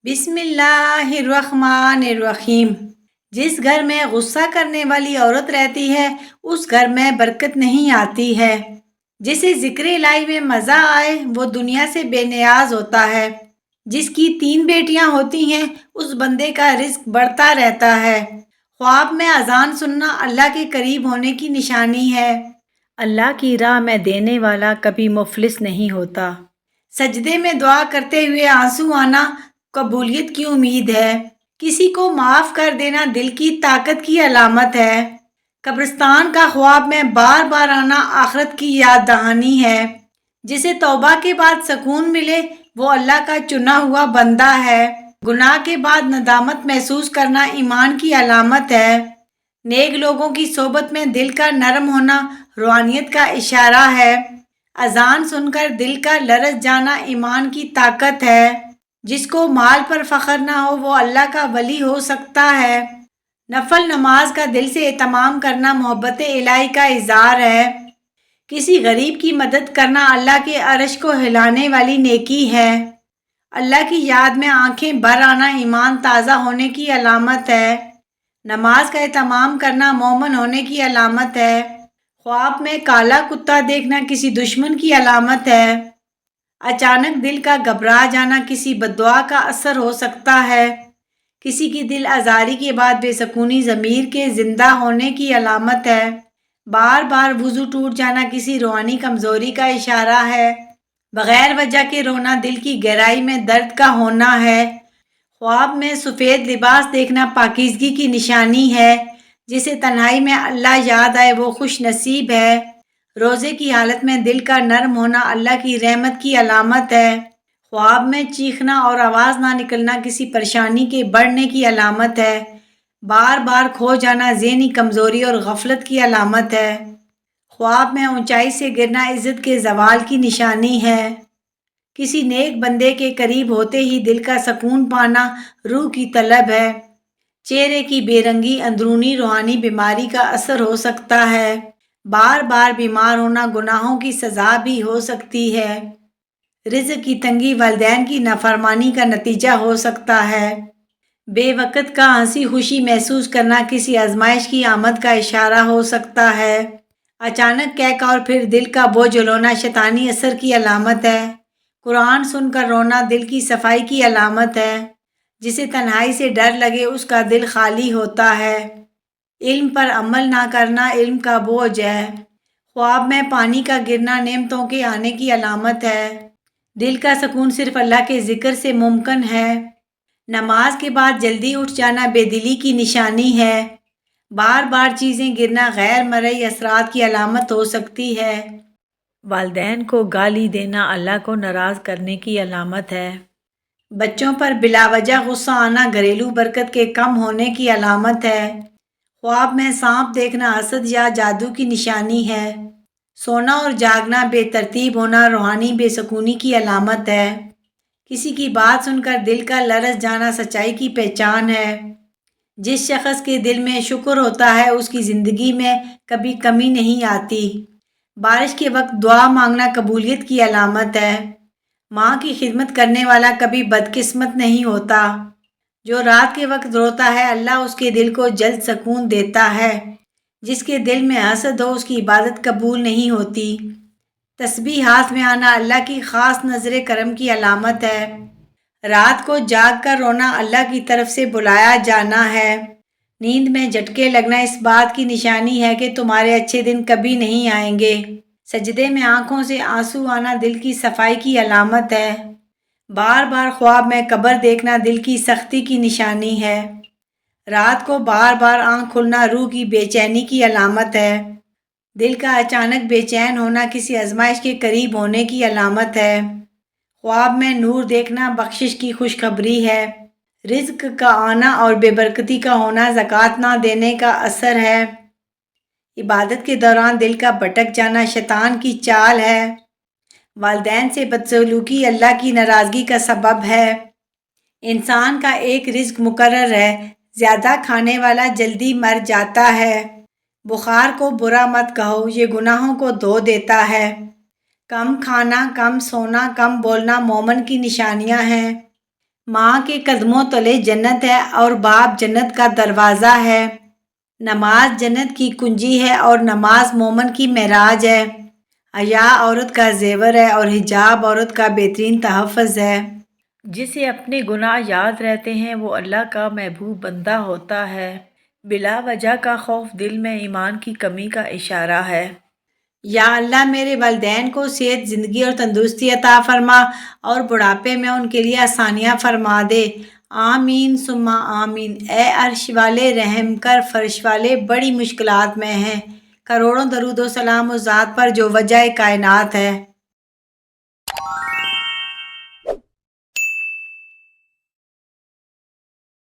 بسم اللہ الرحمن الرحیم۔ جس گھر میں غصہ کرنے والی عورت رہتی ہے اس گھر میں برکت نہیں آتی ہے۔ جسے ذکر الہی میں مزہ آئے وہ دنیا سے بے نیاز ہوتا ہے۔ جس کی 3 بیٹیاں ہوتی ہیں اس بندے کا رزق بڑھتا رہتا ہے۔ خواب میں اذان سننا اللہ کے قریب ہونے کی نشانی ہے۔ اللہ کی راہ میں دینے والا کبھی مفلس نہیں ہوتا۔ سجدے میں دعا کرتے ہوئے آنسو آنا قبولیت کی امید ہے۔ کسی کو معاف کر دینا دل کی طاقت کی علامت ہے۔ قبرستان کا خواب میں بار بار آنا آخرت کی یاد دہانی ہے۔ جسے توبہ کے بعد سکون ملے وہ اللہ کا چنا ہوا بندہ ہے۔ گناہ کے بعد ندامت محسوس کرنا ایمان کی علامت ہے۔ نیک لوگوں کی صحبت میں دل کا نرم ہونا روحانیت کا اشارہ ہے۔ اذان سن کر دل کا لرز جانا ایمان کی طاقت ہے۔ جس کو مال پر فخر نہ ہو وہ اللہ کا ولی ہو سکتا ہے۔ نفل نماز کا دل سے اہتمام کرنا محبت الہی کا اظہار ہے۔ کسی غریب کی مدد کرنا اللہ کے عرش کو ہلانے والی نیکی ہے۔ اللہ کی یاد میں آنکھیں بھر آنا ایمان تازہ ہونے کی علامت ہے۔ نماز کا اہتمام کرنا مومن ہونے کی علامت ہے۔ خواب میں کالا کتا دیکھنا کسی دشمن کی علامت ہے۔ اچانک دل کا گھبرا جانا کسی بددعا کا اثر ہو سکتا ہے۔ کسی کی دل آزاری کے بعد بے سکونی ضمیر کے زندہ ہونے کی علامت ہے۔ بار بار وضو ٹوٹ جانا کسی روحانی کمزوری کا اشارہ ہے۔ بغیر وجہ کے رونا دل کی گہرائی میں درد کا ہونا ہے۔ خواب میں سفید لباس دیکھنا پاکیزگی کی نشانی ہے۔ جسے تنہائی میں اللہ یاد آئے وہ خوش نصیب ہے۔ روزے کی حالت میں دل کا نرم ہونا اللہ کی رحمت کی علامت ہے۔ خواب میں چیخنا اور آواز نہ نکلنا کسی پریشانی کے بڑھنے کی علامت ہے۔ بار بار کھو جانا ذہنی کمزوری اور غفلت کی علامت ہے۔ خواب میں اونچائی سے گرنا عزت کے زوال کی نشانی ہے۔ کسی نیک بندے کے قریب ہوتے ہی دل کا سکون پانا روح کی طلب ہے۔ چہرے کی بے رنگی اندرونی روحانی بیماری کا اثر ہو سکتا ہے۔ بار بار بیمار ہونا گناہوں کی سزا بھی ہو سکتی ہے۔ رزق کی تنگی والدین کی نافرمانی کا نتیجہ ہو سکتا ہے۔ بے وقت کا ہنسی خوشی محسوس کرنا کسی آزمائش کی آمد کا اشارہ ہو سکتا ہے۔ اچانک کہہ اور پھر دل کا بوجھ ہونا شیطانی اثر کی علامت ہے۔ قرآن سن کر رونا دل کی صفائی کی علامت ہے۔ جسے تنہائی سے ڈر لگے اس کا دل خالی ہوتا ہے۔ علم پر عمل نہ کرنا علم کا بوجھ ہے۔ خواب میں پانی کا گرنا نعمتوں کے آنے کی علامت ہے۔ دل کا سکون صرف اللہ کے ذکر سے ممکن ہے۔ نماز کے بعد جلدی اٹھ جانا بے دلی کی نشانی ہے۔ بار بار چیزیں گرنا غیر مرئی اثرات کی علامت ہو سکتی ہے۔ والدین کو گالی دینا اللہ کو ناراض کرنے کی علامت ہے۔ بچوں پر بلا وجہ غصہ آنا گھریلو برکت کے کم ہونے کی علامت ہے۔ خواب میں سانپ دیکھنا حسد یا جادو کی نشانی ہے۔ سونا اور جاگنا بے ترتیب ہونا روحانی بے سکونی کی علامت ہے۔ کسی کی بات سن کر دل کا لرز جانا سچائی کی پہچان ہے۔ جس شخص کے دل میں شکر ہوتا ہے اس کی زندگی میں کبھی کمی نہیں آتی۔ بارش کے وقت دعا مانگنا قبولیت کی علامت ہے۔ ماں کی خدمت کرنے والا کبھی بدقسمت نہیں ہوتا۔ جو رات کے وقت روتا ہے اللہ اس کے دل کو جلد سکون دیتا ہے۔ جس کے دل میں حسد ہو اس کی عبادت قبول نہیں ہوتی۔ تسبیح ہاتھ میں آنا اللہ کی خاص نظر کرم کی علامت ہے۔ رات کو جاگ کر رونا اللہ کی طرف سے بلایا جانا ہے۔ نیند میں جھٹکے لگنا اس بات کی نشانی ہے کہ تمہارے اچھے دن کبھی نہیں آئیں گے۔ سجدے میں آنکھوں سے آنسو آنا دل کی صفائی کی علامت ہے۔ بار بار خواب میں قبر دیکھنا دل کی سختی کی نشانی ہے۔ رات کو بار بار آنکھ کھلنا روح کی بے چینی کی علامت ہے۔ دل کا اچانک بے چین ہونا کسی آزمائش کے قریب ہونے کی علامت ہے۔ خواب میں نور دیکھنا بخشش کی خوشخبری ہے۔ رزق کا آنا اور بے برکتی کا ہونا زکوٰۃ نہ دینے کا اثر ہے۔ عبادت کے دوران دل کا بھٹک جانا شیطان کی چال ہے۔ والدین سے بدسلوکی اللہ کی ناراضگی کا سبب ہے۔ انسان کا ایک رزق مقرر ہے۔ زیادہ کھانے والا جلدی مر جاتا ہے۔ بخار کو برا مت کہو یہ گناہوں کو دھو دیتا ہے۔ کم کھانا، کم سونا، کم بولنا مومن کی نشانیاں ہیں۔ ماں کے قدموں تلے جنت ہے اور باپ جنت کا دروازہ ہے۔ نماز جنت کی کنجی ہے اور نماز مومن کی معراج ہے۔ حیا عورت کا زیور ہے اور حجاب عورت کا بہترین تحفظ ہے۔ جسے اپنے گناہ یاد رہتے ہیں وہ اللہ کا محبوب بندہ ہوتا ہے۔ بلا وجہ کا خوف دل میں ایمان کی کمی کا اشارہ ہے۔ یا اللہ میرے والدین کو صحت، زندگی اور تندرستی عطا فرما اور بڑھاپے میں ان کے لیے آسانیاں فرما دے۔ آمین ثم آمین۔ اے عرش والے رحم کر، فرش والے بڑی مشکلات میں ہیں۔ کروڑوں درود و سلام اس ذات پر جو وجہ کائنات ہے۔